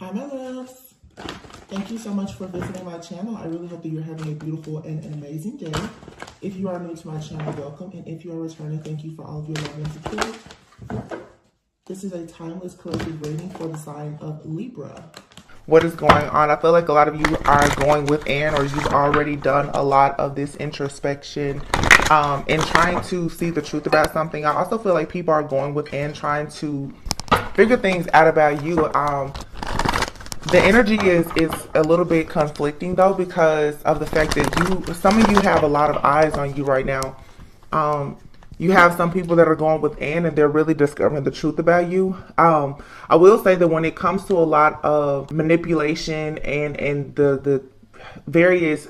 Hi, my loves. Thank you so much for visiting my channel. I really hope that you're having a beautiful and an amazing day. If you are new to my channel, welcome. And if you are returning, thank you for all of your love and support. This is a timeless collective reading for the sign of Libra. What is going on? I feel like a lot of you are going within, or you've already done a lot of this introspection and trying to see the truth about something. I also feel like people are going within, trying to figure things out about you. The energy is a little bit conflicting though, because of the fact that some of you have a lot of eyes on you right now. You have some people that are going within and they're really discovering the truth about you. I will say that when it comes to a lot of manipulation and the various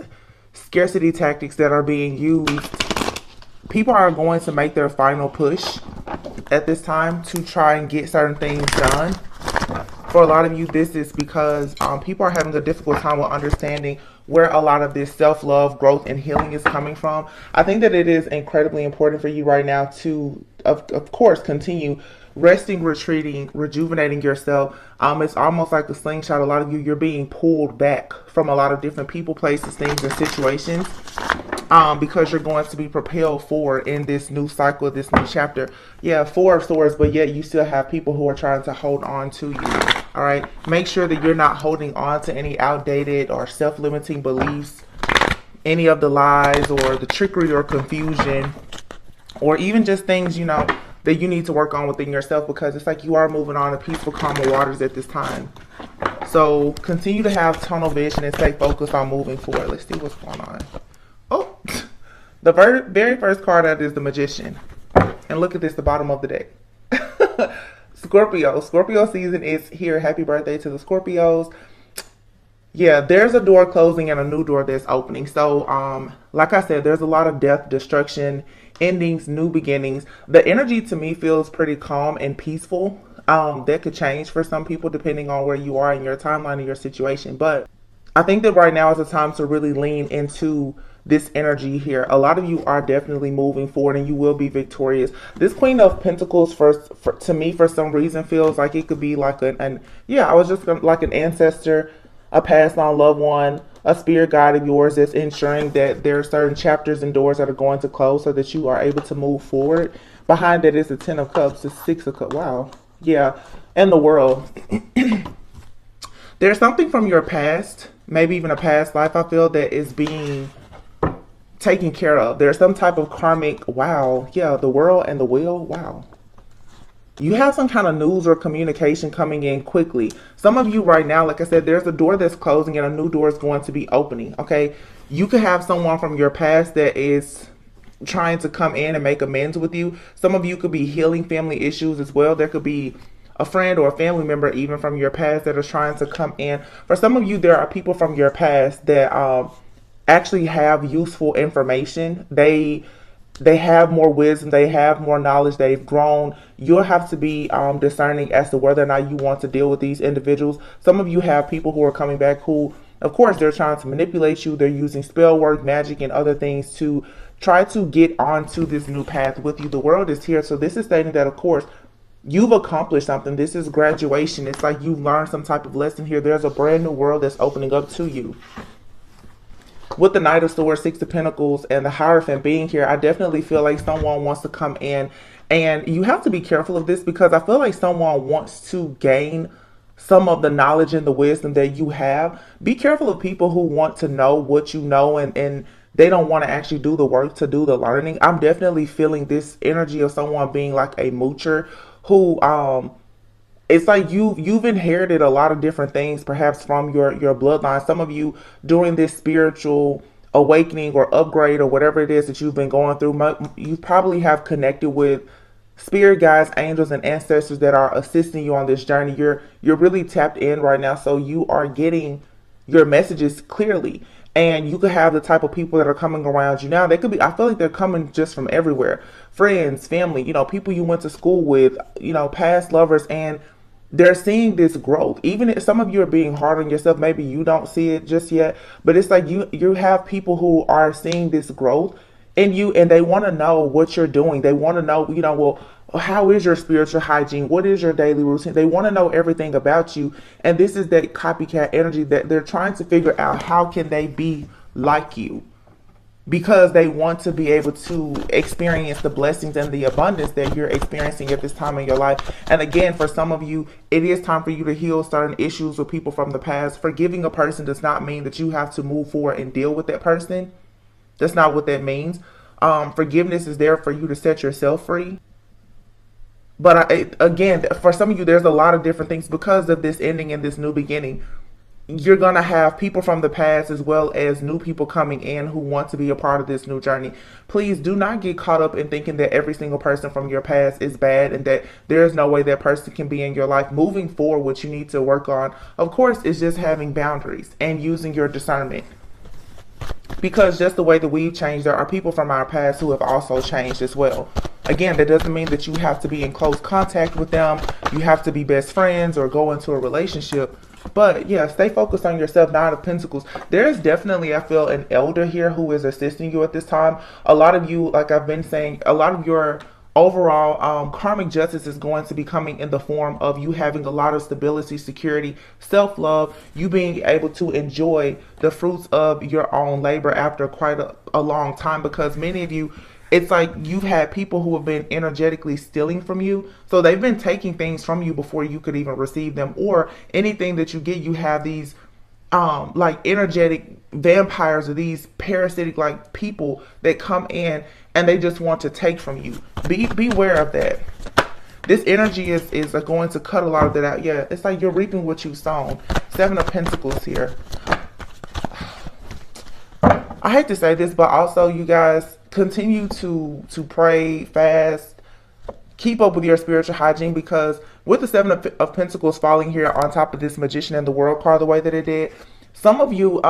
scarcity tactics that are being used, people are going to make their final push at this time to try and get certain things done. For a lot of you, this is because people are having a difficult time with understanding where a lot of this self-love, growth, and healing is coming from. I think that it is incredibly important for you right now to, of course, continue resting, retreating, rejuvenating yourself. It's almost like the slingshot. A lot of you, you're being pulled back from a lot of different people, places, things, and situations. Because you're going to be propelled forward in this new cycle, this new chapter. Yeah, Four of Swords, but yet you still have people who are trying to hold on to you. All right, make sure that you're not holding on to any outdated or self-limiting beliefs, any of the lies or the trickery or confusion, or even just things, you know, that you need to work on within yourself, because it's like you are moving on to peaceful, calmer waters at this time. So continue to have tunnel vision and stay focused on moving forward. Let's see what's going on. Oh, the very first card out is the Magician. And look at this, the bottom of the deck. Scorpio season is here. Happy birthday to the Scorpios. Yeah, there's a door closing and a new door that's opening. So, like I said, there's a lot of death, destruction, endings, new beginnings. The energy to me feels pretty calm and peaceful. That could change for some people depending on where you are in your timeline and your situation. But I think that right now is the time to really lean into this energy here. A lot of you are definitely moving forward and you will be victorious. This Queen of Pentacles to me for some reason feels like it could be like like an ancestor, a passed on loved one, a spirit guide of yours that's ensuring that there are certain chapters and doors that are going to close so that you are able to move forward. Behind that is the Ten of Cups, the Six of Cups. Wow. Yeah. And the World. There's something from your past, maybe even a past life, I feel, that is being taken care of. There's some type of karmic, wow, yeah, the World and the Wheel, wow. You have some kind of news or communication coming in quickly. Some of you right now, like I said, there's a door that's closing and a new door is going to be opening, okay? You could have someone from your past that is trying to come in and make amends with you. Some of you could be healing family issues as well. There could be a friend or a family member even from your past that is trying to come in. For some of you, there are people from your past that actually have useful information. They have more wisdom, they have more knowledge, they've grown. You'll have to be discerning as to whether or not you want to deal with these individuals. Some of you have people who are coming back who, of course, they're trying to manipulate you. They're using spell work, magic, and other things to try to get onto this new path with you. The World is here. So this is stating that, of course, you've accomplished something. This is graduation. It's like you've learned some type of lesson here. There's a brand new world that's opening up to you. With the Knight of Swords, Six of Pentacles, and the Hierophant being here, I definitely feel like someone wants to come in. And you have to be careful of this, because I feel like someone wants to gain some of the knowledge and the wisdom that you have. Be careful of people who want to know what you know and they don't want to actually do the work to do the learning. I'm definitely feeling this energy of someone being like a moocher who it's like you've inherited a lot of different things, perhaps from your bloodline. Some of you during this spiritual awakening or upgrade or whatever it is that you've been going through, you probably have connected with spirit guides, angels, and ancestors that are assisting you on this journey. You're really tapped in right now, so you are getting your messages clearly. And you could have the type of people that are coming around you now. They could be, I feel like they're coming just from everywhere. Friends, family, you know, people you went to school with, you know, past lovers, and they're seeing this growth. Even if some of you are being hard on yourself, maybe you don't see it just yet, but it's like you have people who are seeing this growth in you, and they want to know what you're doing. They want to know, you know, well, How is your spiritual hygiene? What is your daily routine? They want to know everything about you. And this is that copycat energy that they're trying to figure out how can they be like you, because they want to be able to experience the blessings and the abundance that you're experiencing at this time in your life. And again, for some of you, it is time for you to heal certain issues with people from the past. Forgiving a person does not mean that you have to move forward and deal with that person. That's not what that means. Forgiveness is there for you to set yourself free. But again, for some of you, there's a lot of different things because of this ending and this new beginning. You're going to have people from the past as well as new people coming in who want to be a part of this new journey. Please do not get caught up in thinking that every single person from your past is bad and that there's no way that person can be in your life. Moving forward, what you need to work on, of course, is just having boundaries and using your discernment. Because just the way that we've changed, there are people from our past who have also changed as well. Again, that doesn't mean that you have to be in close contact with them. You have to be best friends or go into a relationship. But yeah, stay focused on yourself. Nine of Pentacles. There's definitely, I feel, an elder here who is assisting you at this time. A lot of you, like I've been saying, a lot of your overall karmic justice is going to be coming in the form of you having a lot of stability, security, self-love, you being able to enjoy the fruits of your own labor after quite a long time, because many of you, it's like you've had people who have been energetically stealing from you. So they've been taking things from you before you could even receive them, or anything that you get, you have these like energetic vampires or these parasitic like people that come in and they just want to take from you. Beware of that. This energy is going to cut a lot of that out. Yeah, it's like you're reaping what you've sown. Seven of Pentacles here. I hate to say this, but also you guys continue to pray, fast, keep up with your spiritual hygiene, because with the Seven of Pentacles falling here on top of this Magician and the World card the way that it did, some of you,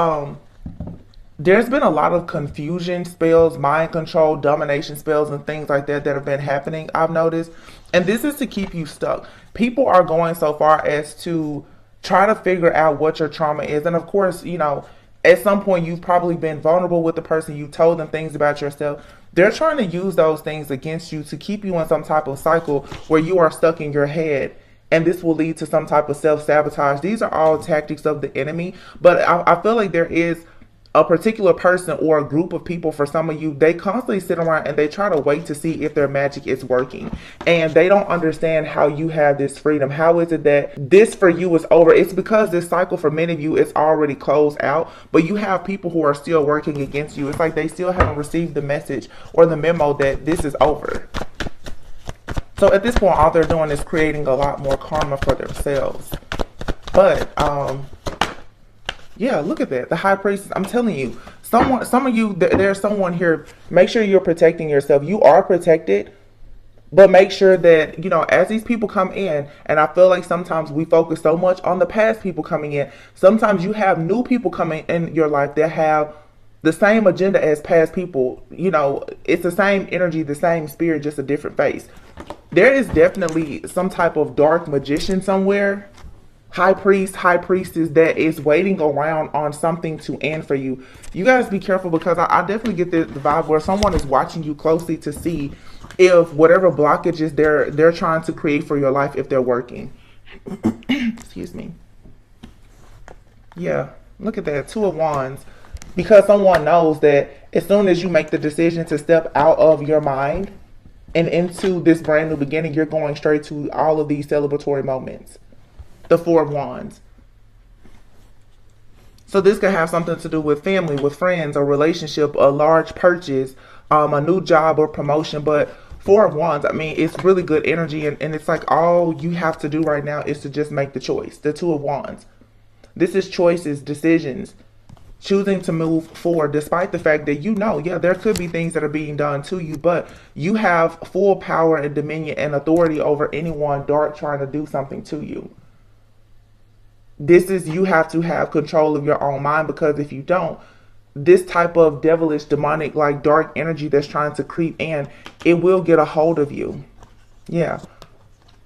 there's been a lot of confusion spells, mind control, domination spells, and things like that that have been happening, I've noticed. And this is to keep you stuck. People are going so far as to try to figure out what your trauma is. And of course, you know, at some point you've probably been vulnerable with the person. You told them things about yourself. They're trying to use those things against you to keep you in some type of cycle where you are stuck in your head. And this will lead to some type of self-sabotage. These are all tactics of the enemy. But I feel like there is a particular person or a group of people, for some of you, they constantly sit around and they try to wait to see if their magic is working. And they don't understand how you have this freedom. How is it that this for you is over? It's because this cycle for many of you is already closed out, but you have people who are still working against you. It's like they still haven't received the message or the memo that this is over. So at this point, all they're doing is creating a lot more karma for themselves. But, yeah, look at that. The High Priestess. I'm telling you, some of you, there's someone here. Make sure you're protecting yourself. You are protected, but make sure that, you know, as these people come in, and I feel like sometimes we focus so much on the past people coming in. Sometimes you have new people coming in your life that have the same agenda as past people. You know, it's the same energy, the same spirit, just a different face. There is definitely some type of dark magician somewhere, high priest, high priestess, that is waiting around on something to end for you. You guys be careful, because I definitely get the vibe where someone is watching you closely to see if whatever blockages they're trying to create for your life, if they're working. Excuse me. Yeah, look at that. Two of Wands. Because someone knows that as soon as you make the decision to step out of your mind and into this brand new beginning, you're going straight to all of these celebratory moments. The Four of Wands. So this could have something to do with family, with friends, a relationship, a large purchase, a new job or promotion. But Four of Wands, I mean, it's really good energy. And it's like all you have to do right now is to just make the choice. The Two of Wands. This is choices, decisions. Choosing to move forward despite the fact that, you know, yeah, there could be things that are being done to you, but you have full power and dominion and authority over anyone dark trying to do something to you. This is, you have to have control of your own mind, because if you don't, this type of devilish, demonic, like dark energy that's trying to creep in, it will get a hold of you. Yeah.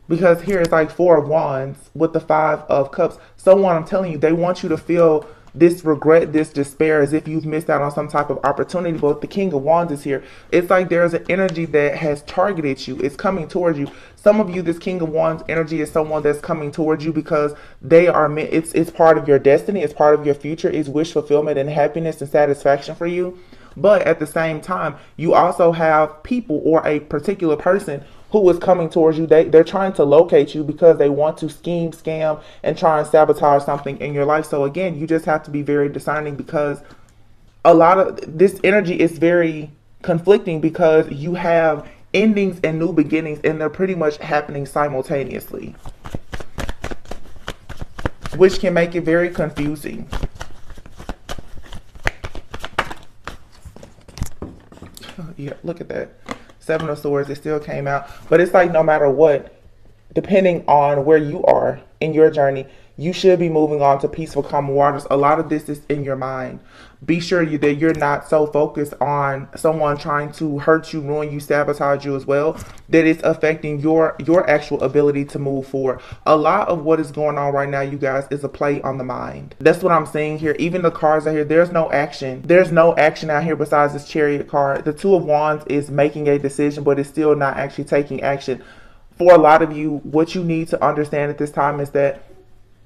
Because here it's like Four of Wands with the Five of Cups. Someone, I'm telling you, they want you to feel this regret, this despair, as if you've missed out on some type of opportunity. But the King of Wands is here. It's like there's an energy that has targeted you. It's coming towards you. Some of you, this King of Wands energy is someone that's coming towards you because they are meant, it's part of your destiny, it's part of your future, it's wish fulfillment and happiness and satisfaction for you. But at the same time, you also have people or a particular person who is coming towards you. They're trying to locate you because they want to scheme, scam, and try and sabotage something in your life. So again, you just have to be very discerning, because a lot of this energy is very conflicting, because you have endings and new beginnings, and they're pretty much happening simultaneously, which can make it very confusing. Yeah, look at that. Seven of Swords, it still came out. But it's like no matter what, depending on where you are in your journey, you should be moving on to peaceful, calm waters. A lot of this is in your mind. Be sure that you're not so focused on someone trying to hurt you, ruin you, sabotage you as well, that it's affecting your actual ability to move forward. A lot of what is going on right now, you guys, is a play on the mind. That's what I'm seeing here. Even the cards out here, there's no action. There's no action out here besides this Chariot card. The Two of Wands is making a decision, but it's still not actually taking action. For a lot of you, what you need to understand at this time is that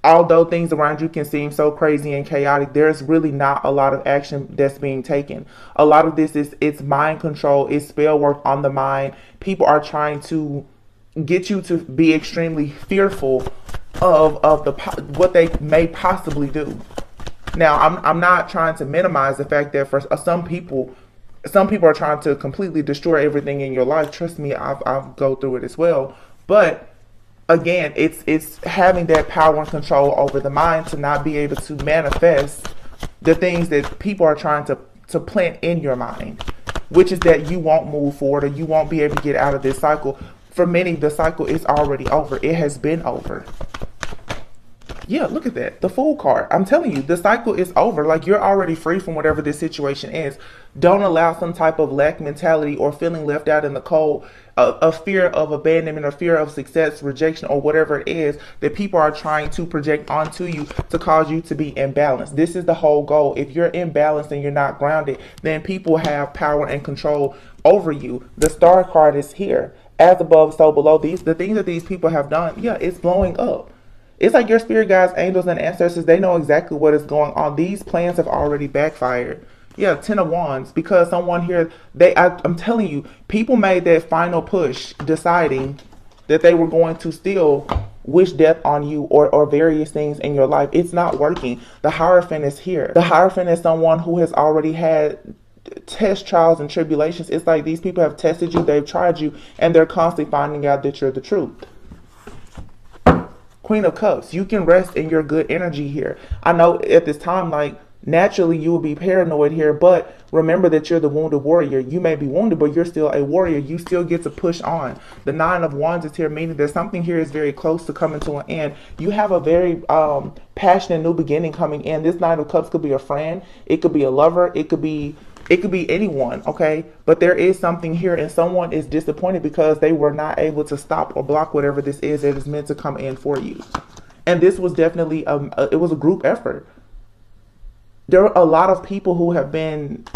although things around you can seem so crazy and chaotic, there's really not a lot of action that's being taken. A lot of this it's mind control, it's spell work on the mind. People are trying to get you to be extremely fearful of what they may possibly do. Now, I'm not trying to minimize the fact that for some people are trying to completely destroy everything in your life. Trust me, I've go through it as well. But again, it's having that power and control over the mind to not be able to manifest the things that people are trying to plant in your mind, which is that you won't move forward, or you won't be able to get out of this cycle. For many, the cycle is already over. It has been over. Yeah, look at that. The Fool card. I'm telling you, the cycle is over. Like, you're already free from whatever this situation is. Don't allow some type of lack mentality or feeling left out in the cold, a fear of abandonment or fear of success, rejection, or whatever it is that people are trying to project onto you to cause you to be imbalanced. This is the whole goal. If you're imbalanced and you're not grounded, then people have power and control over you. The Star card is here. As above, so below. The things that these people have done, yeah, it's blowing up. It's like your spirit guides, angels, and ancestors, they know exactly what is going on. These plans have already backfired. Yeah, Ten of Wands, because someone here, I'm telling you, people made that final push deciding that they were going to still wish death on you or various things in your life. It's not working. The Hierophant is here. The Hierophant is someone who has already had test, trials, and tribulations. It's like these people have tested you, they've tried you, and they're constantly finding out that you're the truth. Queen of Cups, you can rest in your good energy here. I know at this time, like, naturally you will be paranoid here, but remember that you're the wounded warrior. You may be wounded, but you're still a warrior. You still get to push on. The Nine of Wands is here, meaning that something here is very close to coming to an end. You have a very passionate new beginning coming in. This Nine of Cups could be a friend. It could be a lover. It could be anyone, okay? But there is something here, and someone is disappointed because they were not able to stop or block whatever this is that is meant to come in for you. And this was definitely, it was a group effort. There are a lot of people who have been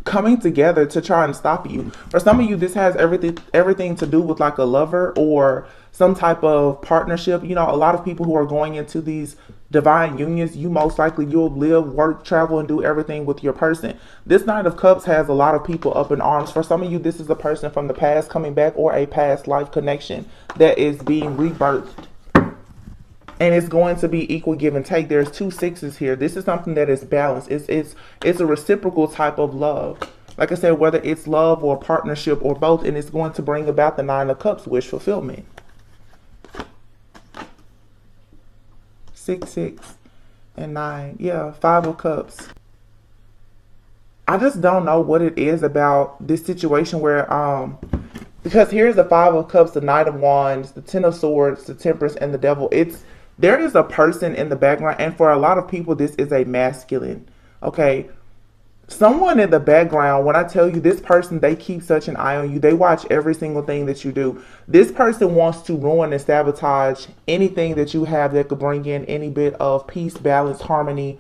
coming together to try and stop you. For some of you, this has everything to do with like a lover or some type of partnership. You know, a lot of people who are going into these divine unions, you'll live, work, travel, and do everything with your person. This Knight of Cups has a lot of people up in arms. For some of you, this is a person from the past coming back, or a past life connection that is being rebirthed. And it's going to be equal give and take. There's 2 sixes here. This is something that is balanced. It's a reciprocal type of love. Like I said, whether it's love or partnership or both, and it's going to bring about the 9 of Cups, wish fulfillment. 6, 6, and 9. Yeah, 5 of Cups. I just don't know what it is about this situation where, because here's the 5 of Cups, the Knight of Wands, the 10 of Swords, the Temperance, and the Devil. There is a person in the background, and for a lot of people, this is a masculine, okay? Someone in the background, when I tell you this person, they keep such an eye on you. They watch every single thing that you do. This person wants to ruin and sabotage anything that you have that could bring in any bit of peace, balance, harmony.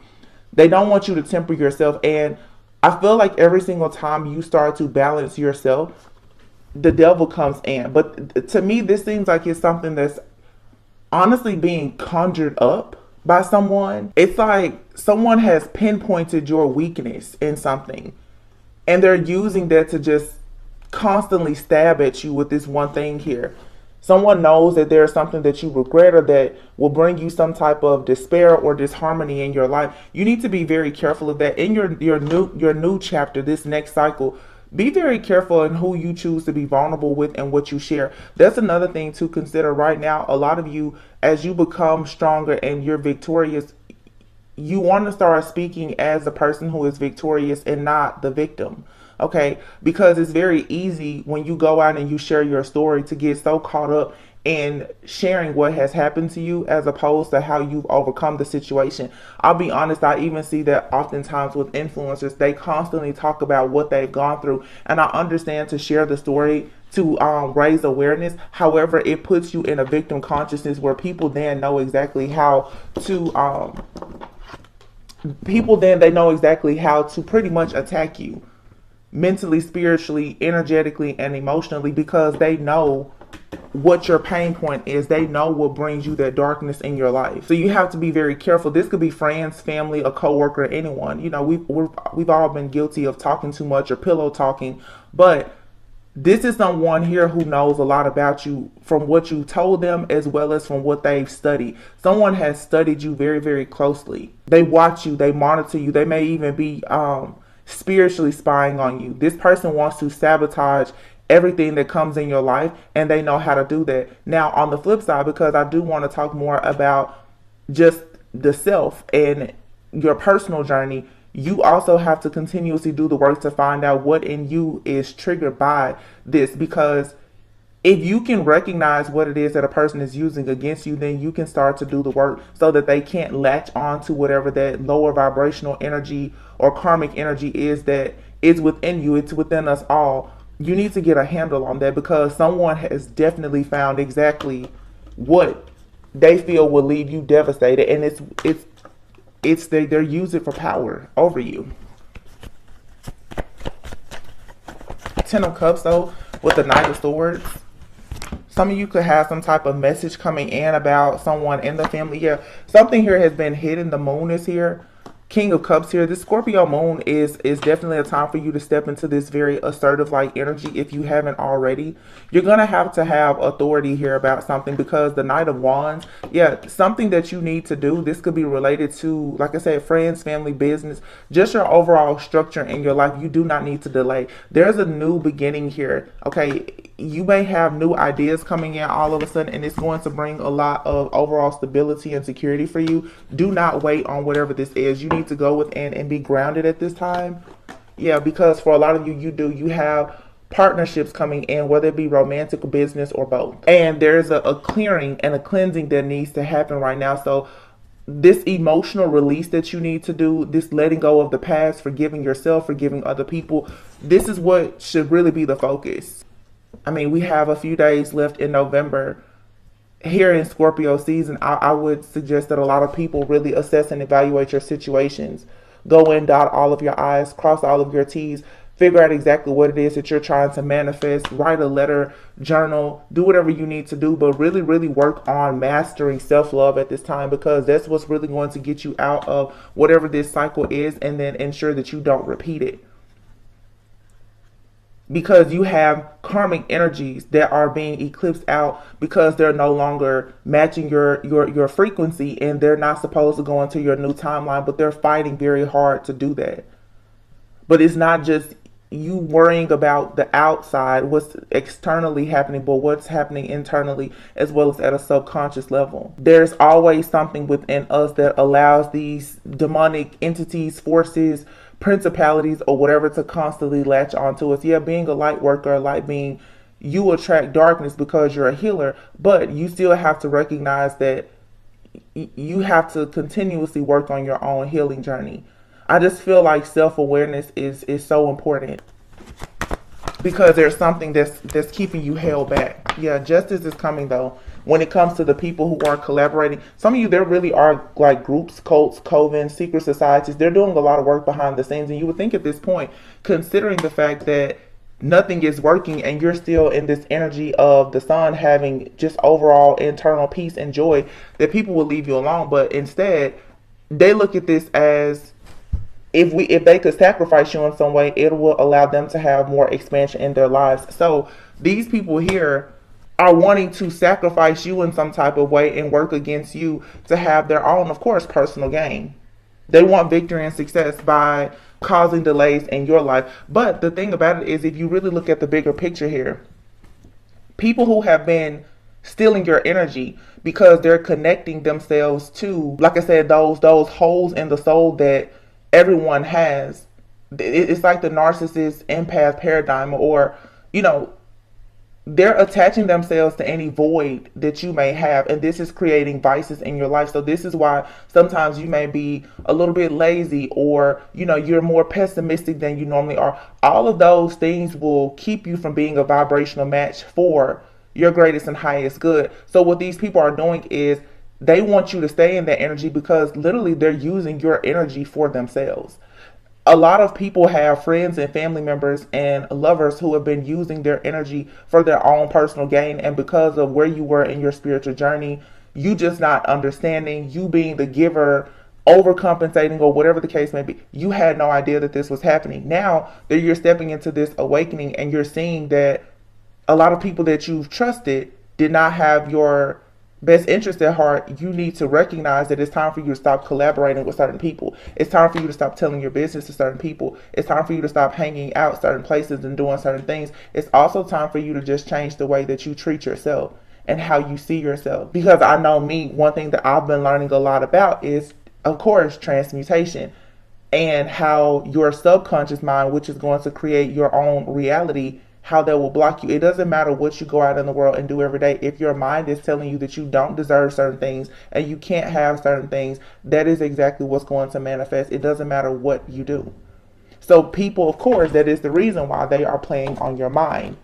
They don't want you to temper yourself. And I feel like every single time you start to balance yourself, the devil comes in. But to me, this seems like it's something that's honestly being conjured up by someone. It's like someone has pinpointed your weakness in something, and they're using that to just constantly stab at you with this one thing here. Someone knows that there's something that you regret or that will bring you some type of despair or disharmony in your life. You need to be very careful of that in your new chapter, this next cycle. Be very careful in who you choose to be vulnerable with and what you share. That's another thing to consider right now. A lot of you, as you become stronger and you're victorious, you want to start speaking as the person who is victorious and not the victim. Okay? Because it's very easy when you go out and you share your story to get so caught up in sharing what has happened to you as opposed to how you've overcome the situation. I'll be honest, I even see that oftentimes with influencers, they constantly talk about what they've gone through. And I understand to share the story to raise awareness. However, it puts you in a victim consciousness where people then know exactly how to they know exactly how to pretty much attack you mentally, spiritually, energetically, and emotionally because they know what your pain point is. They know what brings you that darkness in your life. So you have to be very careful. This could be friends, family, a coworker, anyone. You know, we've all been guilty of talking too much or pillow talking, but this is someone here who knows a lot about you from what you told them as well as from what they've studied. Someone has studied you very, very closely. They watch you, they monitor you, they may even be spiritually spying on you. This person wants to sabotage everything that comes in your life, and they know how to do that. Now, on the flip side, because I do want to talk more about just the self and your personal journey, you also have to continuously do the work to find out what in you is triggered by this. Because if you can recognize what it is that a person is using against you, then you can start to do the work so that they can't latch on to whatever that lower vibrational energy or karmic energy is that is within you. It's within us all. You need to get a handle on that because someone has definitely found exactly what they feel will leave you devastated, and they're using it for power over you. Ten of Cups though, with the Knight of Swords. Some of you could have some type of message coming in about someone in the family here. Something here has been hidden. The moon is here. King of Cups here. This Scorpio moon is definitely a time for you to step into this very assertive like energy if you haven't already. You're going to have authority here about something because the Knight of Wands, yeah, something that you need to do. This could be related to, like I said, friends, family, business, just your overall structure in your life. You do not need to delay. There's a new beginning here. Okay, you may have new ideas coming in all of a sudden, and it's going to bring a lot of overall stability and security for you. Do not wait on whatever this is. You need to go within and be grounded at this time. Yeah, because for a lot of you, you have partnerships coming in, whether it be romantic, business, or both. And there's a clearing and a cleansing that needs to happen right now. So this emotional release that you need to do, this letting go of the past, forgiving yourself, forgiving other people, this is what should really be the focus. I mean, we have a few days left in November. Here in Scorpio season, I would suggest that a lot of people really assess and evaluate your situations. Go in, dot all of your I's, cross all of your T's, figure out exactly what it is that you're trying to manifest, write a letter, journal, do whatever you need to do, but really, really work on mastering self-love at this time because that's what's really going to get you out of whatever this cycle is and then ensure that you don't repeat it. Because you have karmic energies that are being eclipsed out because they're no longer matching your frequency and they're not supposed to go into your new timeline, but they're fighting very hard to do that. But it's not just you worrying about the outside, what's externally happening, but what's happening internally as well as at a subconscious level. There's always something within us that allows these demonic entities, forces, principalities, or whatever to constantly latch onto us. Yeah, being a light worker, a light being, you attract darkness because you're a healer, but you still have to recognize that you have to continuously work on your own healing journey. I just feel like self-awareness is so important, because there's something that's keeping you held back. Yeah, justice is coming though. When it comes to the people who are collaborating, some of you, there really are like groups, cults, covens, secret societies. They're doing a lot of work behind the scenes, and you would think at this point, considering the fact that nothing is working and you're still in this energy of the sun having just overall internal peace and joy, that people will leave you alone. But instead, they look at this as, if they could sacrifice you in some way, it will allow them to have more expansion in their lives. So these people here are wanting to sacrifice you in some type of way and work against you to have their own, of course, personal gain. They want victory and success by causing delays in your life. But the thing about it is, if you really look at the bigger picture here, people who have been stealing your energy because they're connecting themselves to, like I said, those holes in the soul that everyone has. It's like the narcissist empath paradigm, or, you know, they're attaching themselves to any void that you may have, and this is creating vices in your life. So this is why sometimes you may be a little bit lazy, or, you know, you're more pessimistic than you normally are. All of those things will keep you from being a vibrational match for your greatest and highest good. So what these people are doing is, they want you to stay in that energy, because literally they're using your energy for themselves. A lot of people have friends and family members and lovers who have been using their energy for their own personal gain. And because of where you were in your spiritual journey, you just not understanding, you being the giver, overcompensating, or whatever the case may be, you had no idea that this was happening. Now that you're stepping into this awakening and you're seeing that a lot of people that you've trusted did not have your best interest at heart, you need to recognize that it's time for you to stop collaborating with certain people. It's time for you to stop telling your business to certain people. It's time for you to stop hanging out certain places and doing certain things. It's also time for you to just change the way that you treat yourself and how you see yourself. Because I know me, one thing that I've been learning a lot about is, of course, transmutation, and how your subconscious mind, which is going to create your own reality, how that will block you. It doesn't matter what you go out in the world and do every day. If your mind is telling you that you don't deserve certain things and you can't have certain things, that is exactly what's going to manifest. It doesn't matter what you do. So people, of course, that is the reason why they are playing on your mind.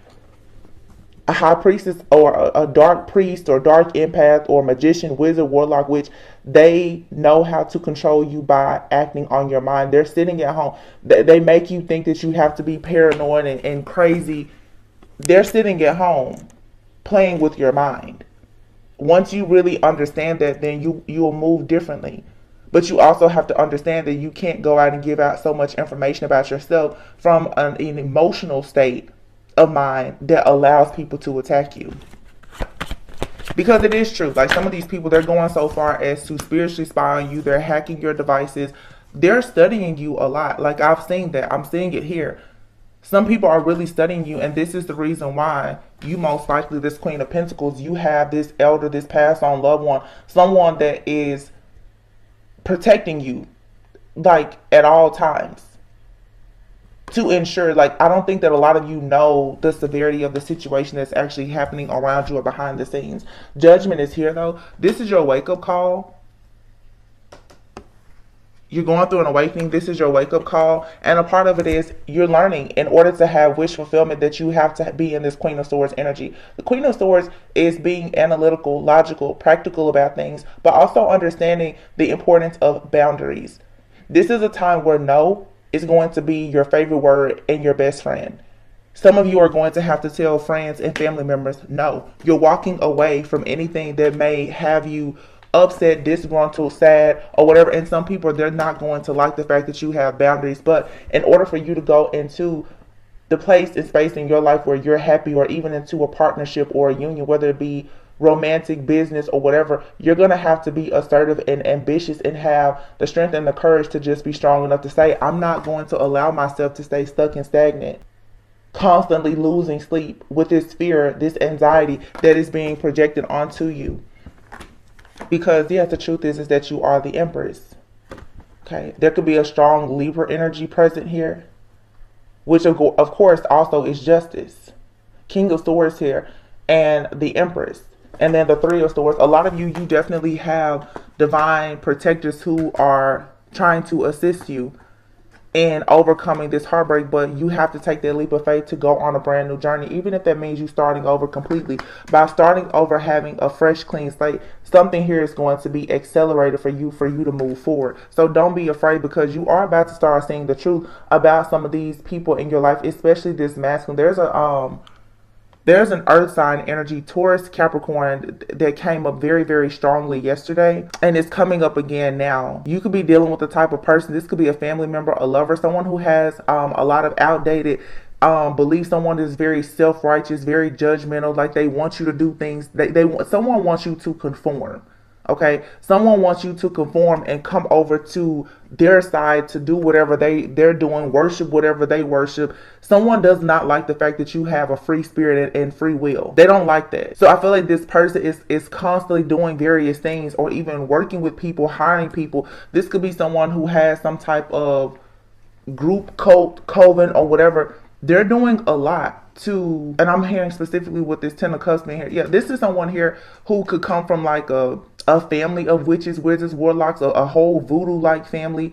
A high priestess, or a dark priest, or dark empath, or magician, wizard, warlock, witch, they know how to control you by acting on your mind. They're sitting at home. They make you think that you have to be paranoid and crazy. They're sitting at home playing with your mind. Once you really understand that, then you'll move differently. But you also have to understand that you can't go out and give out so much information about yourself from an emotional state of mind that allows people to attack you. Because it is true. Like, some of these people, they're going so far as to spiritually spy on you. They're hacking your devices. They're studying you a lot. Like, I've seen that. I'm seeing it here. Some people are really studying you, and this is the reason why you most likely, this Queen of Pentacles, you have this elder, this passed on loved one, someone that is protecting you, like, at all times, to ensure, like, I don't think that a lot of you know the severity of the situation that's actually happening around you or behind the scenes. Judgment is here, though. This is your wake-up call. You're going through an awakening. This is your wake-up call. And a part of it is, you're learning, in order to have wish fulfillment, that you have to be in this Queen of Swords energy. The Queen of Swords is being analytical, logical, practical about things, but also understanding the importance of boundaries. This is a time where no is going to be your favorite word and your best friend. Some of you are going to have to tell friends and family members no. You're walking away from anything that may have you upset, disgruntled, sad, or whatever. And some people, they're not going to like the fact that you have boundaries. But in order for you to go into the place and space in your life where you're happy, or even into a partnership or a union, whether it be romantic, business, or whatever, you're going to have to be assertive and ambitious, and have the strength and the courage to just be strong enough to say, I'm not going to allow myself to stay stuck and stagnant, constantly losing sleep with this fear, this anxiety that is being projected onto you. Because, yes, the truth is that you are the Empress. Okay, there could be a strong Libra energy present here, which of course also is justice. King of Swords here, and the Empress. And then the Three of Swords. A lot of you definitely have divine protectors who are trying to assist you in overcoming this heartbreak, but you have to take that leap of faith to go on a brand new journey, even if that means you starting over completely. By starting over, having a fresh clean slate, something here is going to be accelerated for you to move forward. So don't be afraid, because you are about to start seeing the truth about some of these people in your life, especially this masculine. There's an earth sign energy, Taurus, Capricorn, that came up very, very strongly yesterday, and it's coming up again now. You could be dealing with the type of person, this could be a family member, a lover, someone who has a lot of outdated beliefs, someone that's very self-righteous, very judgmental, like they want you to do things, someone wants you to conform. Okay, someone wants you to conform and come over to their side to do whatever they're doing, worship whatever they worship. Someone does not like the fact that you have a free spirit and free will. They don't like that. So I feel like this person is constantly doing various things, or even working with people, hiring people. This could be someone who has some type of group, cult, coven, or whatever. They're doing a lot to, and I'm hearing specifically with this Ten of Cups being here. Yeah, this is someone here who could come from like a family of witches, wizards, warlocks, a whole voodoo-like family.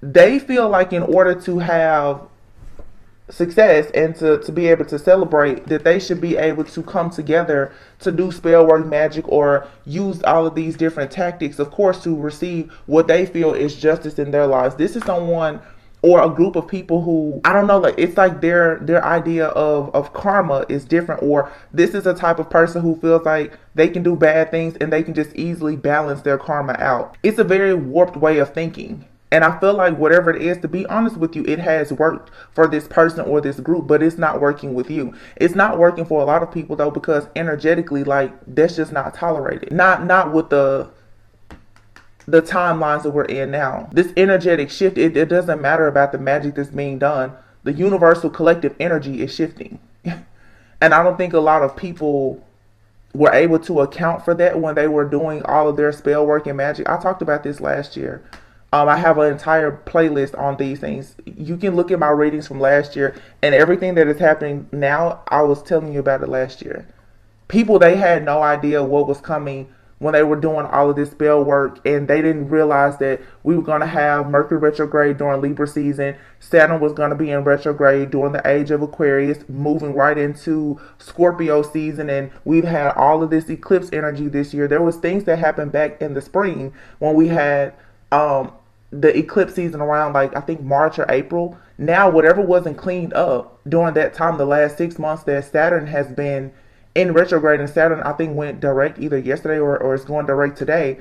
They feel like in order to have success and to be able to celebrate, that they should be able to come together to do spell work, magic, or use all of these different tactics, of course, to receive what they feel is justice in their lives. This is someone or a group of people who, I don't know, like it's like their idea of karma is different, or this is a type of person who feels like they can do bad things and they can just easily balance their karma out. It's a very warped way of thinking. And I feel like whatever it is, to be honest with you, it has worked for this person or this group, but it's not working with you. It's not working for a lot of people though, because energetically, like, that's just not tolerated. Not with the timelines that we're in now. This energetic shift, it doesn't matter about the magic that's being done. The universal collective energy is shifting. And I don't think a lot of people were able to account for that when they were doing all of their spell work and magic. I talked about this last year. I have an entire playlist on these things. You can look at my readings from last year, and everything that is happening now, I was telling you about it last year. People, they had no idea what was coming when they were doing all of this spell work, and they didn't realize that we were going to have Mercury retrograde during Libra season. Saturn was going to be in retrograde during the age of Aquarius, moving right into Scorpio season, and we've had all of this eclipse energy this year. There was things that happened back in the spring when we had the eclipse season around, like, I think March or April. Now, whatever wasn't cleaned up during that time, the last 6 months that Saturn has been in retrograde, and Saturn, I think, went direct either yesterday or it's going direct today.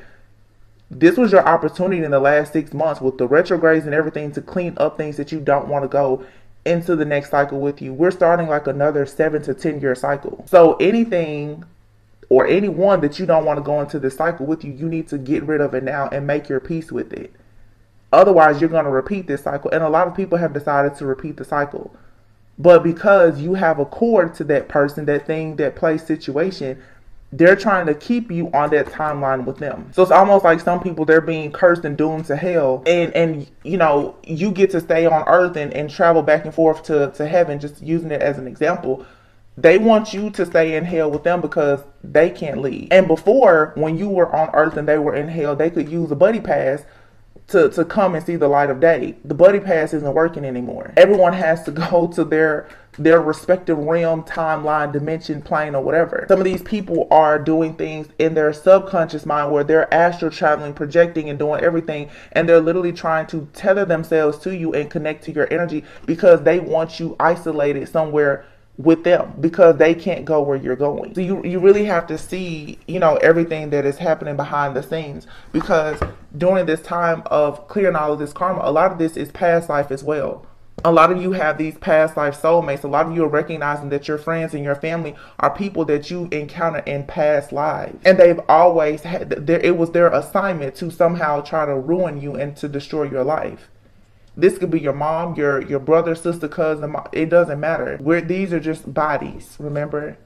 This was your opportunity in the last 6 months with the retrogrades and everything to clean up things that you don't want to go into the next cycle with you. We're starting like another 7 to 10 year cycle. So anything or anyone that you don't want to go into this cycle with you, you need to get rid of it now and make your peace with it. Otherwise, you're going to repeat this cycle. And a lot of people have decided to repeat the cycle. But because you have a cord to that person, that thing, that place, situation, they're trying to keep you on that timeline with them. So it's almost like some people, they're being cursed and doomed to hell. And you know, you get to stay on earth and travel back and forth to heaven, just using it as an example. They want you to stay in hell with them because they can't leave. And before, when you were on earth and they were in hell, they could use a buddy pass to come and see the light of day. The buddy pass isn't working anymore. Everyone has to go to their respective realm, timeline, dimension, plane, or whatever. Some of these people are doing things in their subconscious mind where they're astral traveling, projecting, and doing everything, and they're literally trying to tether themselves to you and connect to your energy because they want you isolated somewhere with them because they can't go where you're going. So you really have to see, you know, everything that is happening behind the scenes, because during this time of clearing all of this karma, a lot of this is past life as well. A lot of you have these past life soulmates. A lot of you are recognizing that your friends and your family are people that you encountered in past lives, and they've always had it was their assignment to somehow try to ruin you and to destroy your life. This could be your mom, your brother, sister, cousin. It doesn't matter. These are just bodies, remember?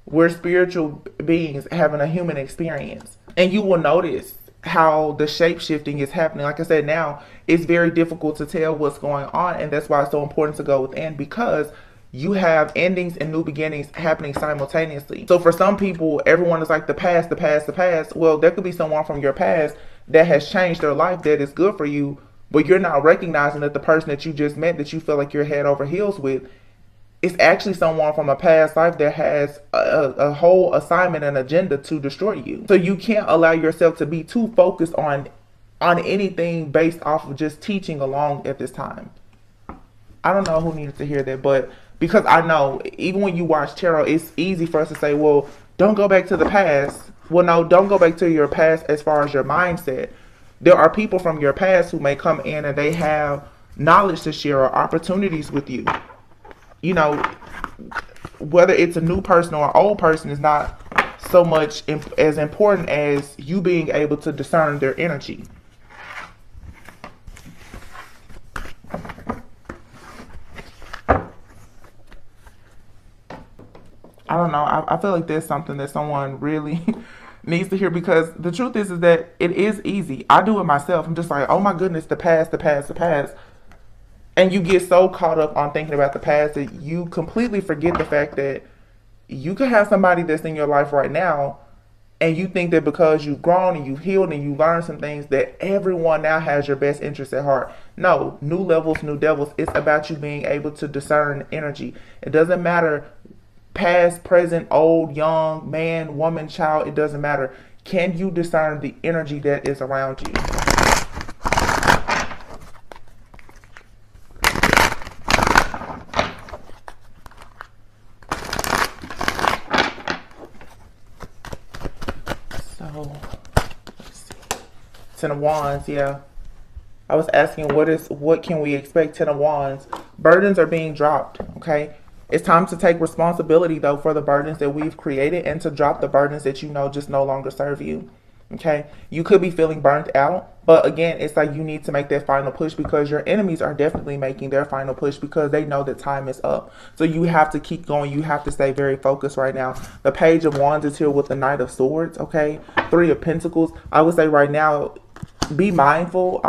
We're spiritual beings having a human experience. And you will notice how the shape-shifting is happening. Like I said, now it's very difficult to tell what's going on. And that's why it's so important to go within, because you have endings and new beginnings happening simultaneously. So for some people, everyone is like the past. Well, there could be someone from your past that has changed their life that is good for you, But you're not recognizing that the person that you just met, that you feel like you're head over heels with, is actually someone from a past life that has a whole assignment and agenda to destroy you. So you can't allow yourself to be too focused on anything based off of just teaching along at this time. I don't know who needed to hear that, but because I know even when you watch tarot, it's easy for us to say, well, don't go back to the past. Well, no, don't go back to your past as far as your mindset. There are people from your past who may come in and they have knowledge to share or opportunities with you. You know, whether it's a new person or an old person is not so much as important as you being able to discern their energy. I don't know. I feel like there's something that someone really needs to hear, because the truth is that it is easy. I do it myself. I'm just like, oh my goodness, the past, the past, the past. And you get so caught up on thinking about the past that you completely forget the fact that you could have somebody that's in your life right now, and you think that because you've grown and you've healed and you learned some things, that everyone now has your best interest at heart. No, new levels, new devils. It's about you being able to discern energy. It doesn't matter past, present, old, young, man, woman, child. It doesn't matter. Can you discern the energy that is around you? So, let's see. Ten of Wands, yeah. I was asking what can we expect? Ten of Wands. Burdens are being dropped, okay? It's time to take responsibility, though, for the burdens that we've created, and to drop the burdens that you know just no longer serve you. Okay? You could be feeling burnt out, but again, it's like you need to make that final push, because your enemies are definitely making their final push, because they know that time is up. So you have to keep going. You have to stay very focused right now. The Page of Wands is here with the Knight of Swords, okay? Three of Pentacles. I would say right now, be mindful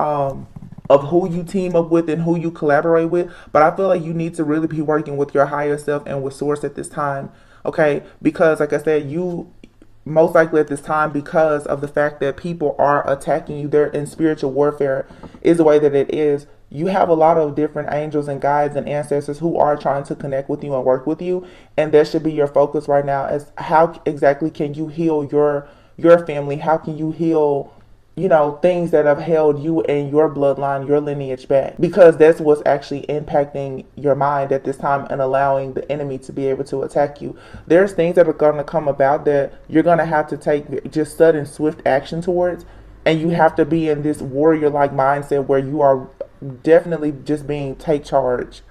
of who you team up with and who you collaborate with. But I feel like you need to really be working with your higher self and with Source at this time, okay? Because like I said, you most likely at this time, because of the fact that people are attacking you, they're in spiritual warfare is the way that it is. You have a lot of different angels and guides and ancestors who are trying to connect with you and work with you. And that should be your focus right now, is how exactly can you heal your family? How can you heal, you know, things that have held you and your bloodline, your lineage back, because that's what's actually impacting your mind at this time and allowing the enemy to be able to attack you. There's things that are going to come about that you're going to have to take just sudden, swift action towards, and you have to be in this warrior-like mindset where you are definitely just being take charge.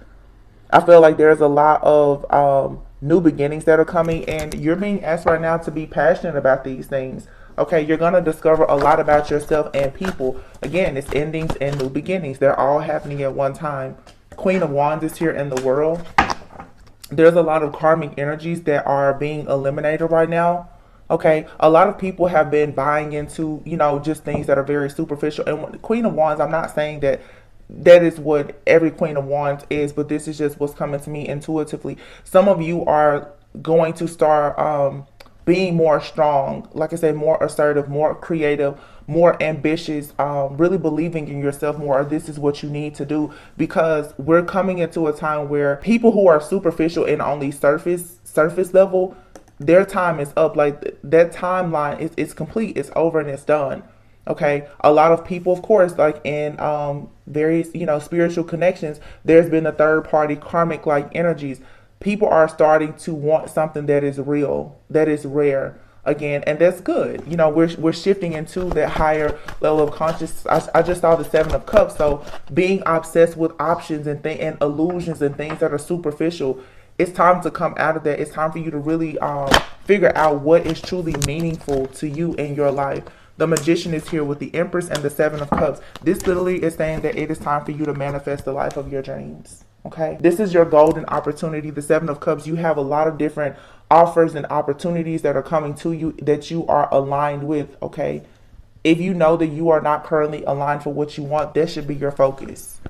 I feel like there's a lot of new beginnings that are coming, and you're being asked right now to be passionate about these things. Okay, you're going to discover a lot about yourself and people. Again, it's endings and new beginnings. They're all happening at one time. Queen of Wands is here in the world. There's a lot of karmic energies that are being eliminated right now. Okay, a lot of people have been buying into, you know, just things that are very superficial. And Queen of Wands, I'm not saying that that is what every Queen of Wands is, but this is just what's coming to me intuitively. Some of you are going to start being more strong, like I said, more assertive, more creative, more ambitious, really believing in yourself more. This is what you need to do, because we're coming into a time where people who are superficial and only surface level, their time is up. Like that timeline is complete, it's over, and it's done. Okay, a lot of people, of course, like in various, you know, spiritual connections, there's been a third party karmic like energies. People are starting to want something that is real, that is rare again, and that's good. You know, we're shifting into that higher level of consciousness. I just saw the Seven of Cups, so being obsessed with options and illusions and things that are superficial, it's time to come out of that. It's time for you to really figure out what is truly meaningful to you in your life. The Magician is here with the Empress and the Seven of Cups. This literally is saying that it is time for you to manifest the life of your dreams. Okay, this is your golden opportunity. The Seven of Cups, you have a lot of different offers and opportunities that are coming to you that you are aligned with. Okay, if you know that you are not currently aligned for what you want, that should be your focus,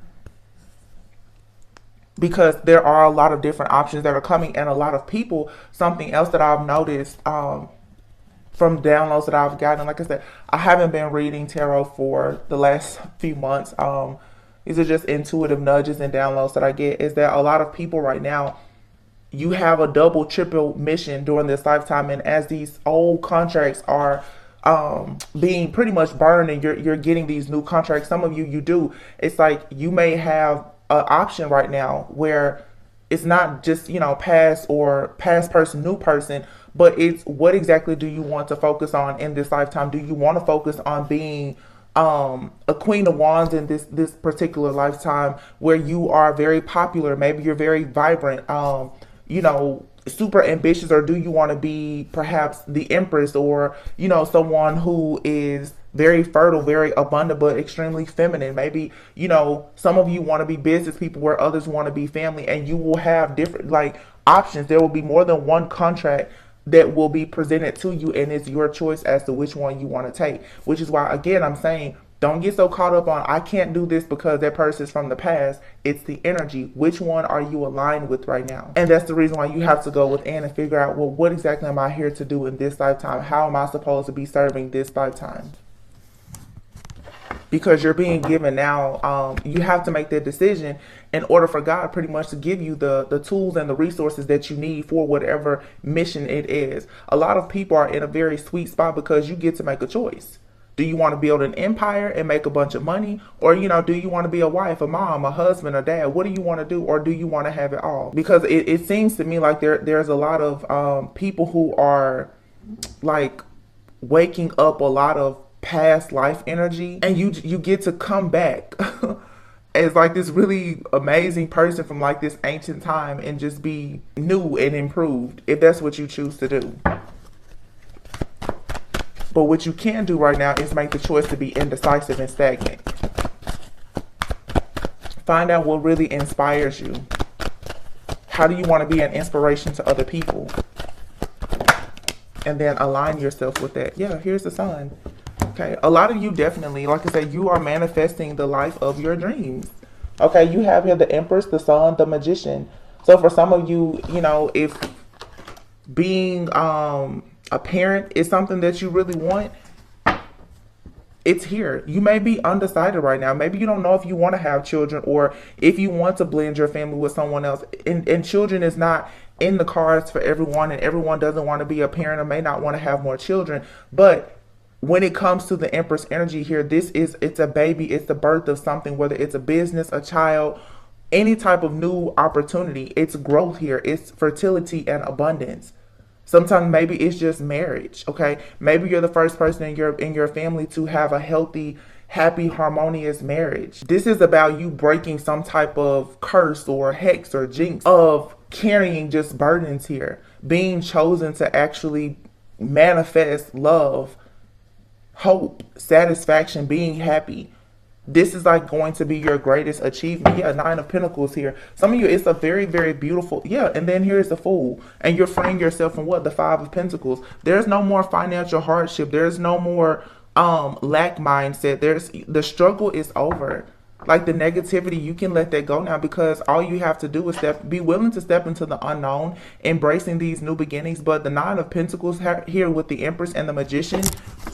because there are a lot of different options that are coming, and a lot of people. Something else that I've noticed, from downloads that I've gotten. Like I said, I haven't been reading tarot for the last few months. These are just intuitive nudges and downloads that I get, is that a lot of people right now, you have a double, triple mission during this lifetime. And as these old contracts are being pretty much burned and you're getting these new contracts, some of you do, it's like you may have an option right now where it's not just, you know, past person, new person, but it's what exactly do you want to focus on in this lifetime? Do you want to focus on being a Queen of Wands in this particular lifetime, where you are very popular, maybe you're very vibrant, you know, super ambitious? Or do you want to be perhaps the Empress, or, you know, someone who is very fertile, very abundant, but extremely feminine? Maybe, you know, some of you want to be business people where others want to be family, and you will have different like options. There will be more than one contract that will be presented to you, and it's your choice as to which one you want to take. Which is why, again, I'm saying, don't get so caught up on, I can't do this because that person's from the past. It's the energy. Which one are you aligned with right now? And that's the reason why you have to go within and figure out, well, what exactly am I here to do in this lifetime? How am I supposed to be serving this lifetime? Because you're being given now, you have to make that decision in order for God pretty much to give you the tools and the resources that you need for whatever mission it is. A lot of people are in a very sweet spot because you get to make a choice. Do you want to build an empire and make a bunch of money? Or, you know, do you want to be a wife, a mom, a husband, a dad? What do you want to do? Or do you want to have it all? Because it seems to me like there's a lot of people who are like waking up a lot of past life energy, and you get to come back as like this really amazing person from like this ancient time and just be new and improved, if that's what you choose to do. But what you can do right now is make the choice to be indecisive and stagnant. Find out what really inspires you. How do you want to be an inspiration to other people? And then align yourself with that. Yeah, here's the sun. Okay, a lot of you definitely, like I said, you are manifesting the life of your dreams. Okay, you have here the Empress, the Sun, the Magician. So for some of you, you know, if being a parent is something that you really want, it's here. You may be undecided right now. Maybe you don't know if you want to have children, or if you want to blend your family with someone else. And children is not in the cards for everyone, and everyone doesn't want to be a parent or may not want to have more children. But when it comes to the Empress energy here, it's a baby, it's the birth of something, whether it's a business, a child, any type of new opportunity. It's growth here, it's fertility and abundance. Sometimes maybe it's just marriage, okay? Maybe you're the first person in your family to have a healthy, happy, harmonious marriage. This is about you breaking some type of curse or hex or jinx of carrying just burdens here. Being chosen to actually manifest love, hope, satisfaction, being happy. This is like going to be your greatest achievement. Yeah, 9 of Pentacles here. Some of you, it's a very, very beautiful, yeah, and then here's the Fool. And you're freeing yourself from what? The 5 of Pentacles. There's no more financial hardship. There's no more lack mindset. The struggle is over. Like the negativity, you can let that go now, because all you have to do is be willing to step into the unknown, embracing these new beginnings. But the 9 of Pentacles here with the Empress and the Magician,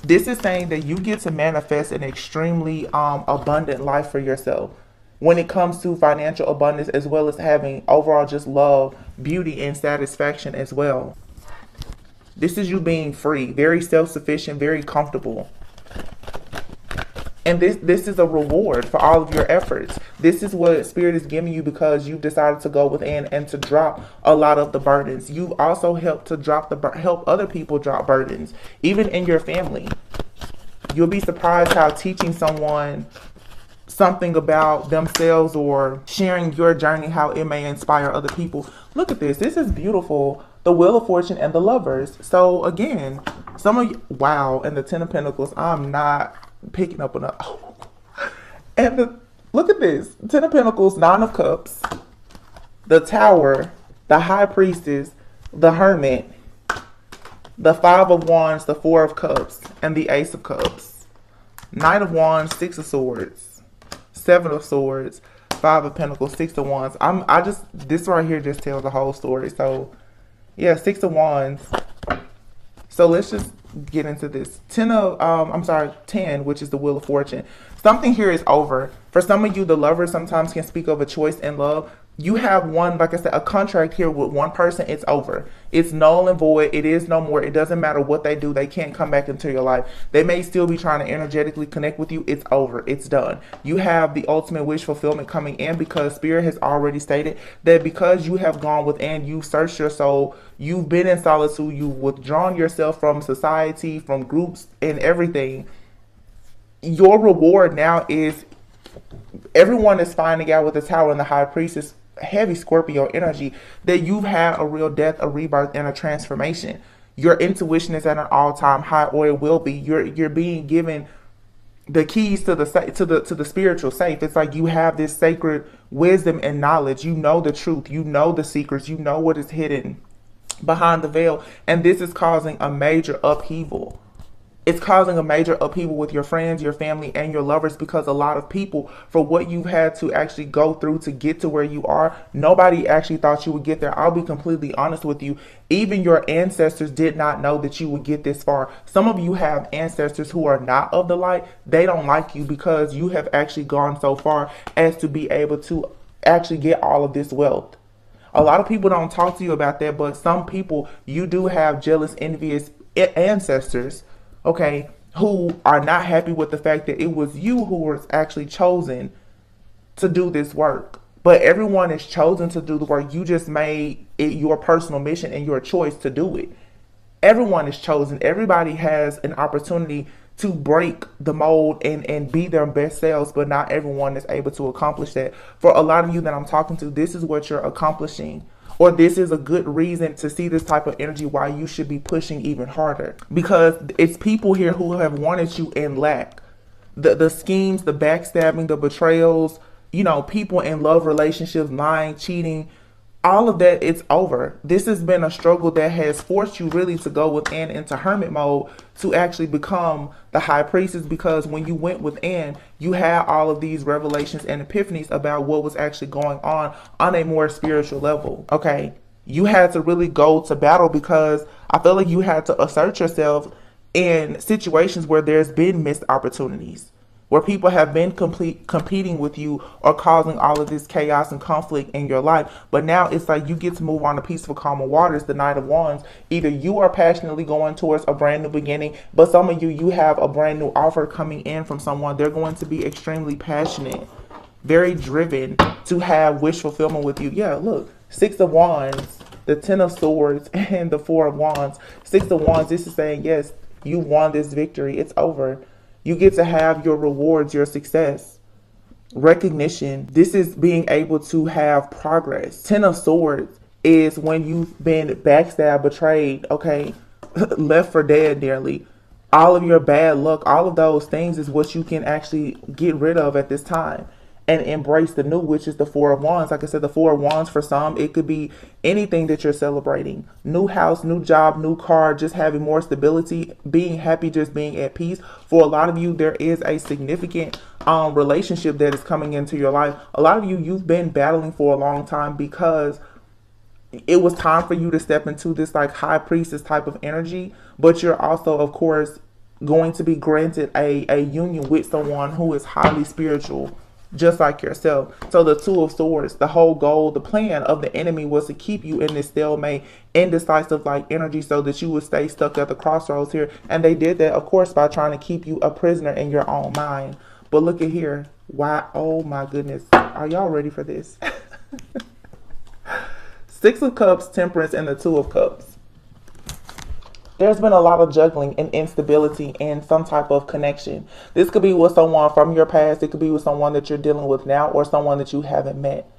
this is saying that you get to manifest an extremely abundant life for yourself when it comes to financial abundance, as well as having overall just love, beauty, and satisfaction as well. This is you being free, very self-sufficient, very comfortable. And this is a reward for all of your efforts. This is what Spirit is giving you because you've decided to go within and to drop a lot of the burdens. You've also helped to help other people drop burdens, even in your family. You'll be surprised how teaching someone something about themselves or sharing your journey, how it may inspire other people. Look at this. This is beautiful. The Wheel of Fortune and the Lovers. So again, some of you, wow, and the 10 of Pentacles, I'm not picking up on and look at this, 10 of Pentacles, 9 of Cups, the Tower, the High Priestess, the Hermit, the 5 of Wands, the 4 of Cups, and the Ace of Cups, 9 of Wands, 6 of Swords, 7 of Swords, 5 of Pentacles, 6 of Wands. This right here just tells the whole story. So yeah, 6 of Wands. So let's just get into this. 10, which is the Wheel of Fortune. Something here is over. For some of you, the lovers sometimes can speak of a choice in love. You have one, like I said, a contract here with one person. It's over. It's null and void. It is no more. It doesn't matter what they do. They can't come back into your life. They may still be trying to energetically connect with you. It's over. It's done. You have the ultimate wish fulfillment coming in, because Spirit has already stated that because you have gone within, you've searched your soul, you've been in solitude, you've withdrawn yourself from society, from groups and everything. Your reward now is, everyone is finding out with the Tower and the High Priestess, heavy Scorpio energy, that you've had a real death, a rebirth, and a transformation. Your intuition is at an all-time high, or it will be. You're being given the keys to the spiritual safe. It's like you have this sacred wisdom and knowledge. You know the truth. You know the secrets. You know what is hidden behind the veil, and this is causing a major upheaval. It's causing a major upheaval with your friends, your family, and your lovers, because a lot of people, for what you've had to actually go through to get to where you are, nobody actually thought you would get there. I'll be completely honest with you. Even your ancestors did not know that you would get this far. Some of you have ancestors who are not of the light. They don't like you because you have actually gone so far as to be able to actually get all of this wealth. A lot of people don't talk to you about that, but some people, you do have jealous, envious ancestors, okay, who are not happy with the fact that it was you who was actually chosen to do this work. But everyone is chosen to do the work. You just made it your personal mission and your choice to do it. Everyone is chosen. Everybody has an opportunity to break the mold and be their best selves, but not everyone is able to accomplish that. For a lot of you that I'm talking to, this is what you're accomplishing. Or this is a good reason to see this type of energy why you should be pushing even harder. Because it's people here who have wanted you in lack. The schemes, the backstabbing, the betrayals, you know, people in love relationships, lying, cheating, all of that, it's over. This has been a struggle that has forced you really to go within into hermit mode to actually become the High Priestess, because when you went within, you had all of these revelations and epiphanies about what was actually going on a more spiritual level. Okay, you had to really go to battle, because I feel like you had to assert yourself in situations where there's been missed opportunities, where people have been competing with you or causing all of this chaos and conflict in your life. But now it's like you get to move on to peaceful, calmer waters, the Knight of Wands. Either you are passionately going towards a brand new beginning, but some of you have a brand new offer coming in from someone. They're going to be extremely passionate, very driven to have wish fulfillment with you. Yeah, look, 6 of Wands, the 10 of Swords, and the 4 of Wands. 6 of Wands, this is saying, yes, you won this victory. It's over. You get to have your rewards, your success, recognition. This is being able to have progress. 10 of Swords is when you've been backstabbed, betrayed, okay, left for dead nearly. All of your bad luck, all of those things is what you can actually get rid of at this time and embrace the new, which is the 4 of Wands. Like I said, the 4 of Wands, for some, it could be anything that you're celebrating. New house, new job, new car, just having more stability, being happy, just being at peace. For a lot of you, there is a significant relationship that is coming into your life. A lot of you, you've been battling for a long time because it was time for you to step into this like High Priestess type of energy. But you're also, of course, going to be granted a union with someone who is highly spiritual, just like yourself. So the 2 of Swords, the whole goal, the plan of the enemy was to keep you in this stalemate, indecisive like energy, so that you would stay stuck at the crossroads here. And they did that, of course, by trying to keep you a prisoner in your own mind. But look at here. Why? Oh my goodness. Are y'all ready for this? 6 of Cups, Temperance, and the 2 of Cups. There's been a lot of juggling and instability and some type of connection. This could be with someone from your past. It could be with someone that you're dealing with now, or someone that you haven't met.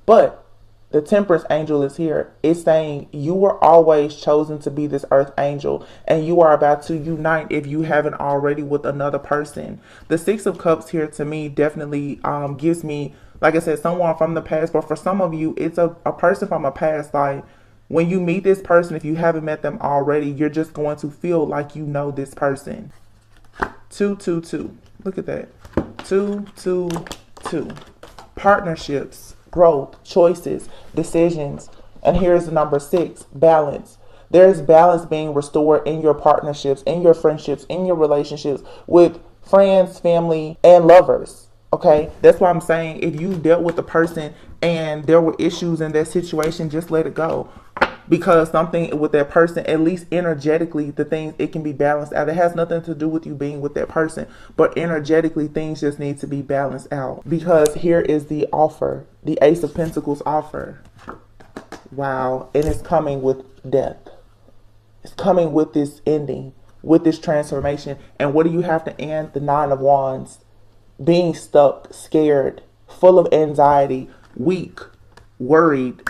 But the Temperance angel is here. It's saying you were always chosen to be this earth angel, and you are about to unite, if you haven't already, with another person. The 6 of Cups here to me definitely gives me, like I said, someone from the past. But for some of you, it's a person from a past life. When you meet this person, if you haven't met them already, you're just going to feel like you know this person. 2, 2, 2. Look at that. 2, 2, 2. Partnerships, growth, choices, decisions. And here's the number 6, balance. There's balance being restored in your partnerships, in your friendships, in your relationships with friends, family, and lovers. Okay, that's why I'm saying if you dealt with a person and there were issues in that situation, just let it go. Because something with that person, at least energetically, the things, it can be balanced out. It has nothing to do with you being with that person, but energetically, things just need to be balanced out. Because here is the offer, the Ace of Pentacles offer. Wow, and it's coming with death. It's coming with this ending, with this transformation. And what do you have to end? The Nine of Wands. Being stuck, scared, full of anxiety, weak, worried,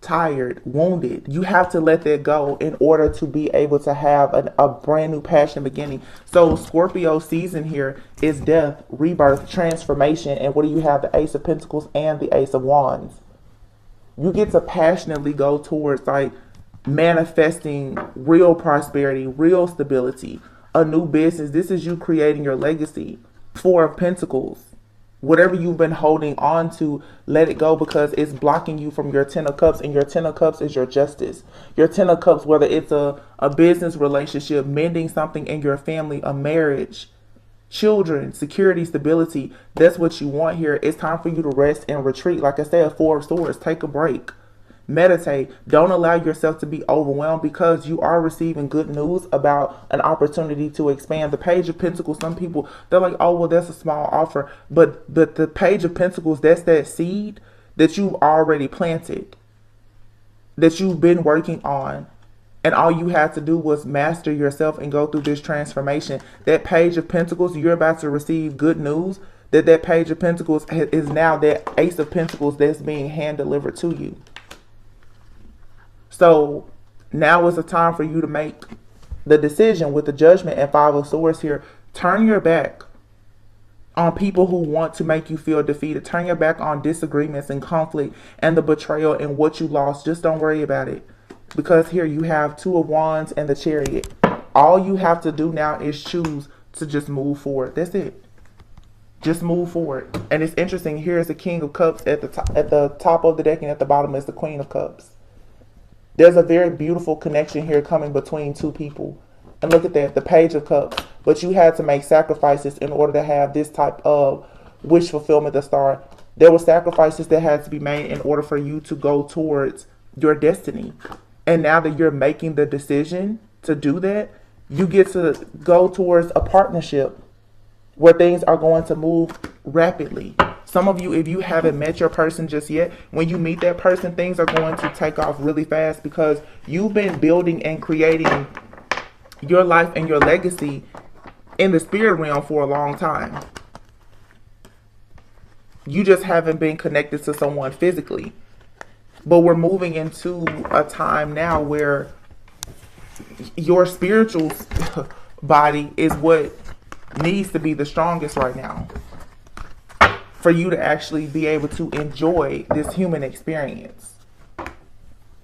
tired, wounded. You have to let that go in order to be able to have a brand new passion beginning. So Scorpio season here is death, rebirth, transformation. And what do you have? The Ace of Pentacles and the Ace of Wands. You get to passionately go towards like manifesting real prosperity, real stability, a new business. This is you creating your legacy. Four of Pentacles. Whatever you've been holding on to, let it go, because it's blocking you from your Ten of Cups. And your Ten of Cups is your justice. Your Ten of Cups, whether it's a business relationship, mending something in your family, a marriage, children, security, stability. That's what you want here. It's time for you to rest and retreat. Like I said, Four of Swords, take a break. Meditate. Don't allow yourself to be overwhelmed, because you are receiving good news about an opportunity to expand. The Page of Pentacles, some people, they're like, oh, well, that's a small offer. But the Page of Pentacles, that's that seed that you've already planted, that you've been working on. And all you had to do was master yourself and go through this transformation. That Page of Pentacles, you're about to receive good news. That Page of Pentacles is now that Ace of Pentacles that's being hand delivered to you. So now is the time for you to make the decision with the Judgment and Five of Swords here. Turn your back on people who want to make you feel defeated. Turn your back on disagreements and conflict and the betrayal and what you lost. Just don't worry about it. Because here you have Two of Wands and the Chariot. All you have to do now is choose to just move forward. That's it. Just move forward. And it's interesting. Here is the King of Cups at the top of the deck, and at the bottom is the Queen of Cups. There's a very beautiful connection here coming between two people. And look at that, the Page of Cups. But you had to make sacrifices in order to have this type of wish fulfillment to start. There were sacrifices that had to be made in order for you to go towards your destiny. And now that you're making the decision to do that, you get to go towards a partnership where things are going to move rapidly. Some of you, if you haven't met your person just yet, when you meet that person, things are going to take off really fast, because you've been building and creating your life and your legacy in the spirit realm for a long time. You just haven't been connected to someone physically. But we're moving into a time now where your spiritual body is what needs to be the strongest right now, for you to actually be able to enjoy this human experience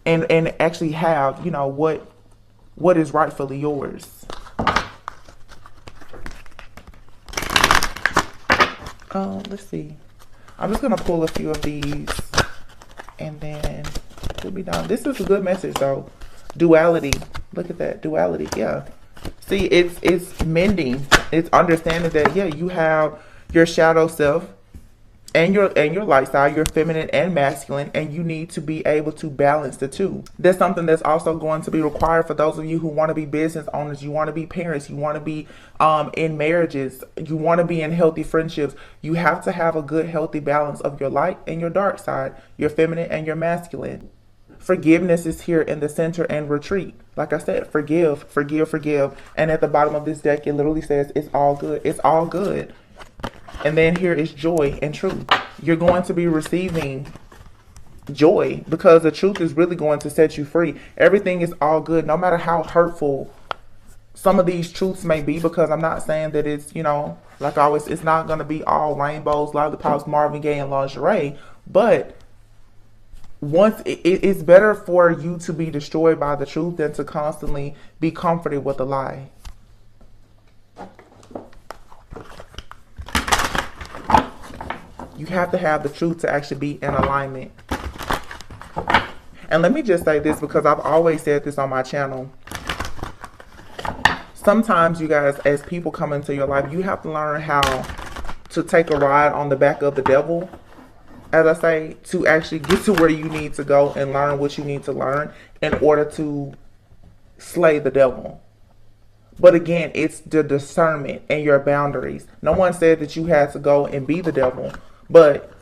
and actually have, you know, what is rightfully yours. Let's see. I'm just going to pull a few of these and then we'll be done. This is a good message though. Duality. Look at that. Duality. Yeah. See, it's mending. It's understanding that, yeah, you have your shadow self and your light side, your feminine and masculine, and you need to be able to balance the two. That's something that's also going to be required for those of you who want to be business owners, you want to be parents, you want to be in marriages, you want to be in healthy friendships. You have to have a good, healthy balance of your light and your dark side, your feminine and your masculine. Forgiveness is here in the center, and retreat. Like I said, forgive, forgive, forgive. And at the bottom of this deck, it literally says, it's all good. It's all good. And then here is joy and truth. You're going to be receiving joy, because the truth is really going to set you free. Everything is all good, no matter how hurtful some of these truths may be, because I'm not saying that it's, you know, like always, it's not going to be all rainbows, lollipops, Marvin Gaye, and lingerie. But once it's better for you to be destroyed by the truth than to constantly be comforted with a lie. You have to have the truth to actually be in alignment. And let me just say this, because I've always said this on my channel. Sometimes, you guys, as people come into your life, you have to learn how to take a ride on the back of the devil, as I say, to actually get to where you need to go and learn what you need to learn in order to slay the devil. But again, it's the discernment and your boundaries. No one said that you had to go and be the devil, but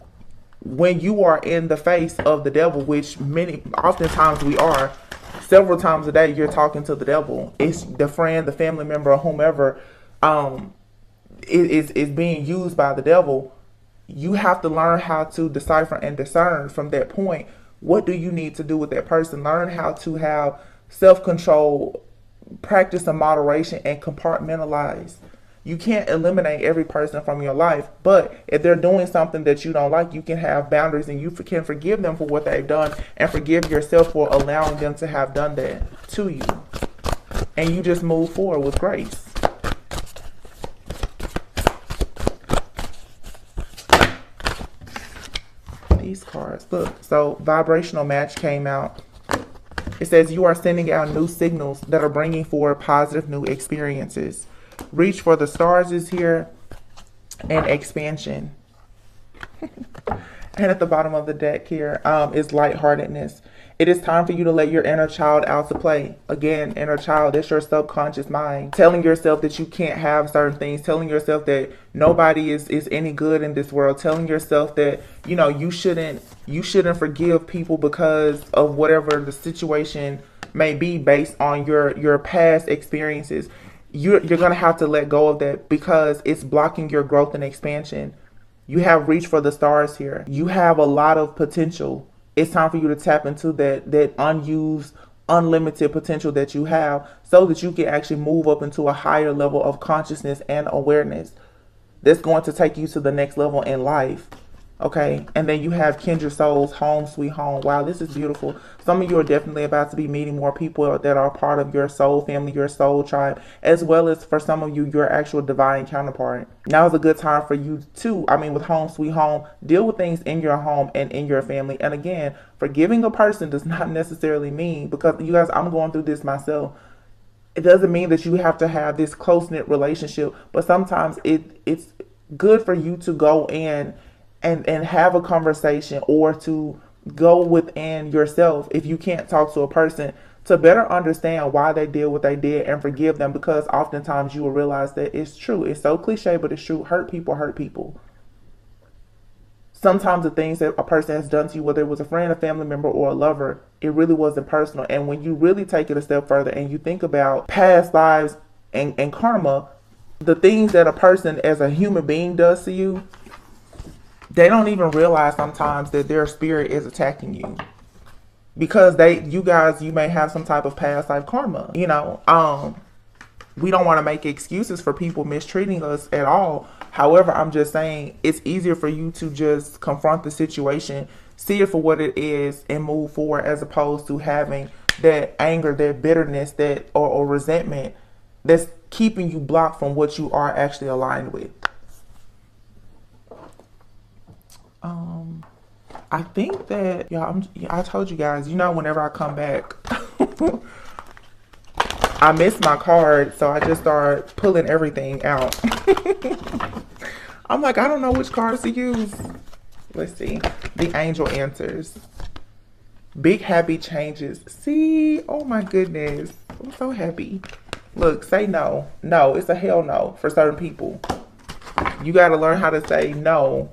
when you are in the face of the devil, which oftentimes we are, several times a day, you're talking to the devil. It's the friend, the family member, or whomever is being used by the devil. You have to learn how to decipher and discern from that point. What do you need to do with that person? Learn how to have self-control, practice some moderation, and compartmentalize. You can't eliminate every person from your life, but if they're doing something that you don't like, you can have boundaries, and you can forgive them for what they've done and forgive yourself for allowing them to have done that to you. And you just move forward with grace. These cards, look, so vibrational match came out. It says you are sending out new signals that are bringing forward positive new experiences. Reach for the stars is here, and expansion. And at the bottom of the deck here is lightheartedness. It is time for you to let your inner child out to play. Again, inner child, that's your subconscious mind. Telling yourself that you can't have certain things. Telling yourself that nobody is any good in this world. Telling yourself that, you know, you shouldn't forgive people because of whatever the situation may be based on your past experiences. You're going to have to let go of that because it's blocking your growth and expansion. You have reached for the stars here. You have a lot of potential. It's time for you to tap into that unused, unlimited potential that you have so that you can actually move up into a higher level of consciousness and awareness that's going to take you to the next level in life. Okay, and then you have kindred souls, home sweet home. Wow, this is beautiful. Some of you are definitely about to be meeting more people that are part of your soul family, your soul tribe, as well as for some of you, your actual divine counterpart. Now is a good time for you to, with home sweet home, deal with things in your home and in your family. And again, forgiving a person does not necessarily mean, because you guys, I'm going through this myself. It doesn't mean that you have to have this close-knit relationship, but sometimes it's good for you to go in and have a conversation, or to go within yourself if you can't talk to a person, to better understand why they did what they did and forgive them, because oftentimes you will realize that it's true. It's so cliche, but it's true. Hurt people. Sometimes the things that a person has done to you, whether it was a friend, a family member, or a lover, it really wasn't personal. And when you really take it a step further and you think about past lives and karma, the things that a person as a human being does to you, they don't even realize sometimes that their spirit is attacking you, because you may have some type of past life karma. We don't want to make excuses for people mistreating us at all. However, I'm just saying it's easier for you to just confront the situation, see it for what it is, and move forward, as opposed to having that anger, that bitterness, that or resentment that's keeping you blocked from what you are actually aligned with. I think that, I told you guys, whenever I come back, I missed my card, so I just started pulling everything out. I'm like, I don't know which cards to use. Let's see. The angel answers. Big happy changes. See? Oh my goodness. I'm so happy. Look, say no. No, it's a hell no for certain people. You got to learn how to say no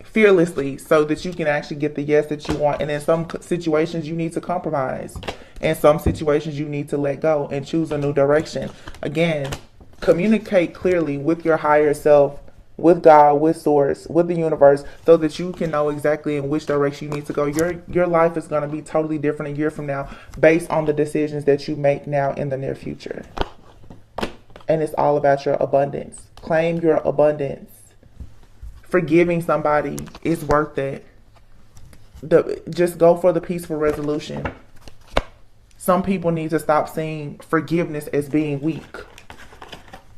fearlessly, so that you can actually get the yes that you want. And in some situations you need to compromise. In some situations you need to let go and choose a new direction. Again, communicate clearly with your higher self, with God, with source, with the universe, so that you can know exactly in which direction you need to go. Your life is going to be totally different a year from now based on the decisions that you make now in the near future. And it's all about your abundance. Claim your abundance. Forgiving somebody is worth it. Just go for the peaceful resolution. Some people need to stop seeing forgiveness as being weak.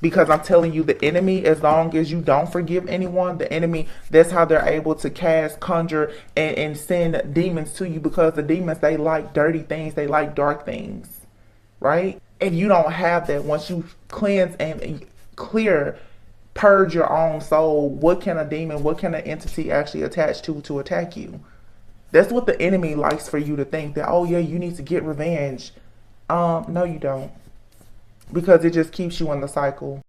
Because I'm telling you, the enemy, as long as you don't forgive anyone, the enemy, that's how they're able to cast, conjure, and send demons to you, because the demons, they like dirty things, they like dark things, right? And you don't have that. Once you cleanse and clear, purge your own soul, what can a demon, what can an entity actually attach to attack you? That's what the enemy likes for you to think, that, oh yeah, you need to get revenge. No, you don't. Because it just keeps you in the cycle.